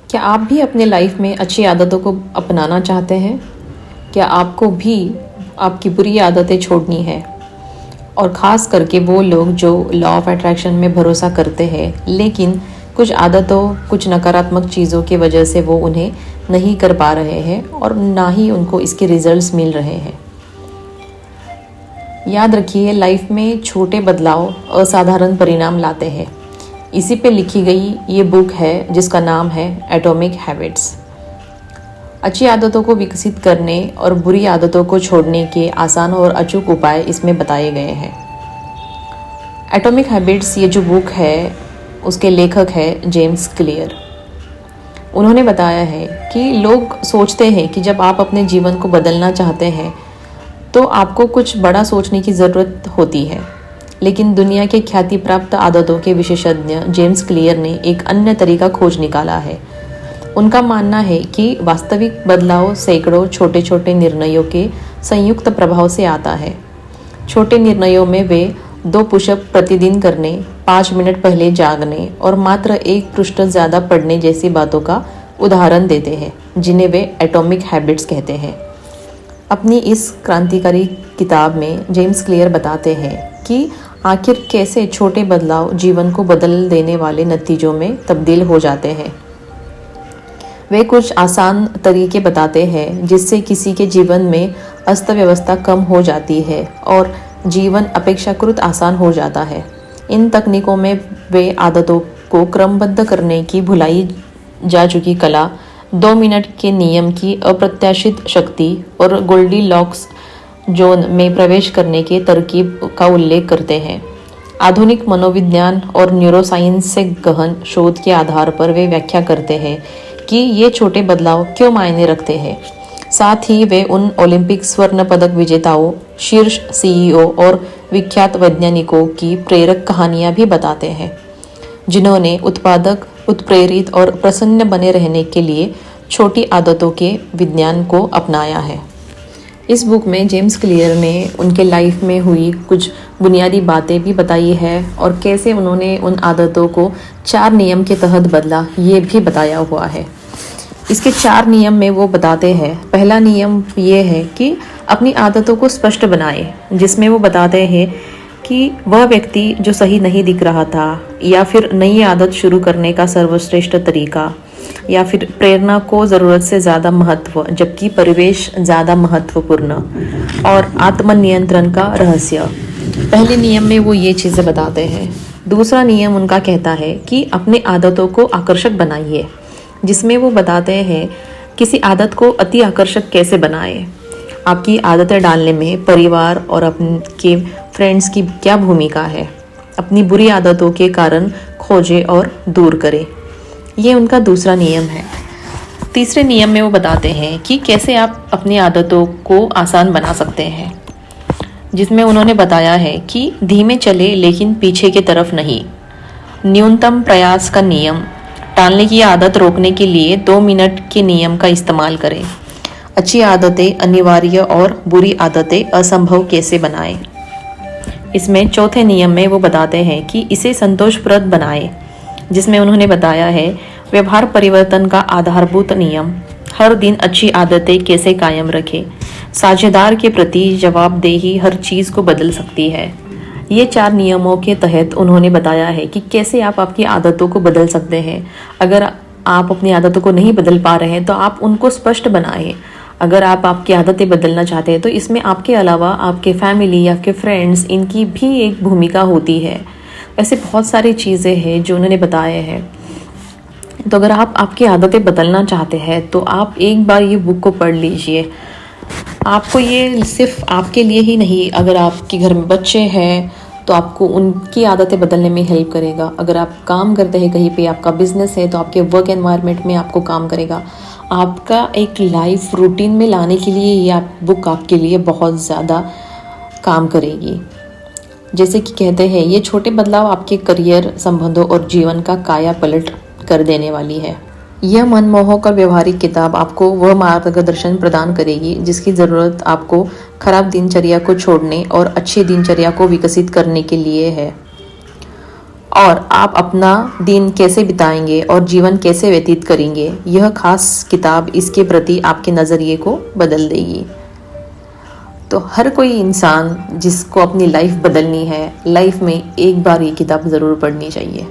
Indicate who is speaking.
Speaker 1: क्या आप भी अपने लाइफ में अच्छी आदतों को अपनाना चाहते हैं? क्या आपको भी आपकी बुरी आदतें छोड़नी है? और ख़ास करके वो लोग जो लॉ ऑफ अट्रैक्शन में भरोसा करते हैं लेकिन कुछ आदतों, कुछ नकारात्मक चीज़ों की वजह से वो उन्हें नहीं कर पा रहे हैं और ना ही उनको इसके रिजल्ट्स मिल रहे हैं। याद रखिए, लाइफ में छोटे बदलाव असाधारण परिणाम लाते हैं। इसी पे लिखी गई ये बुक है जिसका नाम है एटॉमिक हैबिट्स। अच्छी आदतों को विकसित करने और बुरी आदतों को छोड़ने के आसान और अचूक उपाय इसमें बताए गए हैं। एटॉमिक हैबिट्स ये जो बुक है उसके लेखक है जेम्स क्लियर। उन्होंने बताया है कि लोग सोचते हैं कि जब आप अपने जीवन को बदलना चाहते हैं तो आपको कुछ बड़ा सोचने की ज़रूरत होती है, लेकिन दुनिया के ख्याति प्राप्त आदतों के विशेषज्ञ जेम्स क्लियर ने एक अन्य तरीका खोज निकाला है। उनका मानना है कि वास्तविक बदलाव सैकड़ों छोटे छोटे निर्णयों के संयुक्त प्रभाव से आता है। छोटे निर्णयों में वे 2 पुशअप प्रतिदिन करने, 5 मिनट पहले जागने और मात्र 1 पृष्ठ ज़्यादा पढ़ने जैसी बातों का उदाहरण देते हैं, जिन्हें वे एटॉमिक हैबिट्स कहते हैं। अपनी इस क्रांतिकारी किताब में जेम्स क्लियर बताते हैं कि आखिर कैसे छोटे बदलाव जीवन को बदल देने वाले नतीजों में तब्दील हो जाते हैं। वे कुछ आसान तरीके बताते हैं जिससे किसी के जीवन में अस्त व्यवस्था कम हो जाती है और जीवन अपेक्षाकृत आसान हो जाता है। इन तकनीकों में वे आदतों को क्रमबद्ध करने की भुलाई जा चुकी कला, 2 मिनट के नियम की अप्रत्याशित शक्ति और गोल्डी लॉक्स जोन में प्रवेश करने के तरकीब का उल्लेख करते हैं। आधुनिक मनोविज्ञान और न्यूरोसाइंस से गहन शोध के आधार पर वे व्याख्या करते हैं कि ये छोटे बदलाव क्यों मायने रखते हैं। साथ ही वे उन ओलंपिक स्वर्ण पदक विजेताओं, शीर्ष सीईओ और विख्यात वैज्ञानिकों की प्रेरक कहानियां भी बताते हैं, जिन्होंने उत्पादक, उत्प्रेरित और प्रसन्न बने रहने के लिए छोटी आदतों के विज्ञान को अपनाया है। इस बुक में जेम्स क्लियर ने उनके लाइफ में हुई कुछ बुनियादी बातें भी बताई है और कैसे उन्होंने उन आदतों को 4 नियम के तहत बदला, ये भी बताया हुआ है। इसके 4 नियम में वो बताते हैं, पहला नियम ये है कि अपनी आदतों को स्पष्ट बनाए, जिसमें वो बताते हैं कि वह व्यक्ति जो सही नहीं दिख रहा था, या फिर नई आदत शुरू करने का सर्वश्रेष्ठ तरीका, या फिर प्रेरणा को ज़रूरत से ज़्यादा महत्व जबकि परिवेश ज़्यादा महत्वपूर्ण, और आत्मनियंत्रण का रहस्य। पहले नियम में वो ये चीज़ें बताते हैं। दूसरा नियम उनका कहता है कि अपनी आदतों को आकर्षक बनाइए, जिसमें वो बताते हैं किसी आदत को अति आकर्षक कैसे बनाएं। आपकी आदतें डालने में परिवार और आपके फ्रेंड्स की क्या भूमिका है। अपनी बुरी आदतों के कारण खोजें और दूर करें। ये उनका दूसरा नियम है। तीसरे नियम में वो बताते हैं कि कैसे आप अपनी आदतों को आसान बना सकते हैं, जिसमें उन्होंने बताया है कि धीमे चले लेकिन पीछे की तरफ नहीं। न्यूनतम प्रयास का नियम, टालने की आदत रोकने के लिए 2 मिनट के नियम का इस्तेमाल करें। अच्छी आदतें अनिवार्य और बुरी आदतें असंभव कैसे बनाएं। इसमें चौथे नियम में वो बताते हैं कि इसे संतोषप्रद बनाएं, जिसमें उन्होंने बताया है व्यवहार परिवर्तन का आधारभूत नियम, हर दिन अच्छी आदतें कैसे कायम रखें। साझेदार के प्रति जवाबदेही हर चीज़ को बदल सकती है। ये 4 नियमों के तहत उन्होंने बताया है कि कैसे आप आपकी आदतों को बदल सकते हैं। अगर आप अपनी आदतों को नहीं बदल पा रहे हैं तो आप उनको स्पष्ट बनाएं। अगर आप आपकी आदतें बदलना चाहते हैं तो इसमें आपके अलावा आपके फैमिली, आपके फ्रेंड्स, इनकी भी एक भूमिका होती है। ऐसे बहुत सारी चीज़ें हैं जो उन्होंने बताए हैं। तो अगर आप आपकी आदतें बदलना चाहते हैं तो आप एक बार ये बुक को पढ़ लीजिए। आपको ये सिर्फ आपके लिए ही नहीं, अगर आपके घर में बच्चे हैं तो आपको उनकी आदतें बदलने में हेल्प करेगा। अगर आप काम करते हैं कहीं पे, आपका बिजनेस है तो आपके वर्क एनवायरनमेंट में आपको काम करेगा। आपका एक लाइफ रूटीन में लाने के लिए ये बुक आपके लिए बहुत ज़्यादा काम करेगी। जैसे कि कहते हैं, ये छोटे बदलाव आपके करियर, संबंधों और जीवन का काया पलट कर देने वाली है। यह मनमोहक और व्यवहारिक किताब आपको वह मार्गदर्शन प्रदान करेगी जिसकी ज़रूरत आपको खराब दिनचर्या को छोड़ने और अच्छी दिनचर्या को विकसित करने के लिए है। और आप अपना दिन कैसे बिताएंगे और जीवन कैसे व्यतीत करेंगे, यह खास किताब इसके प्रति आपके नज़रिए को बदल देगी। तो हर कोई इंसान जिसको अपनी लाइफ बदलनी है, लाइफ में एक बार ये किताब ज़रूर पढ़नी चाहिए।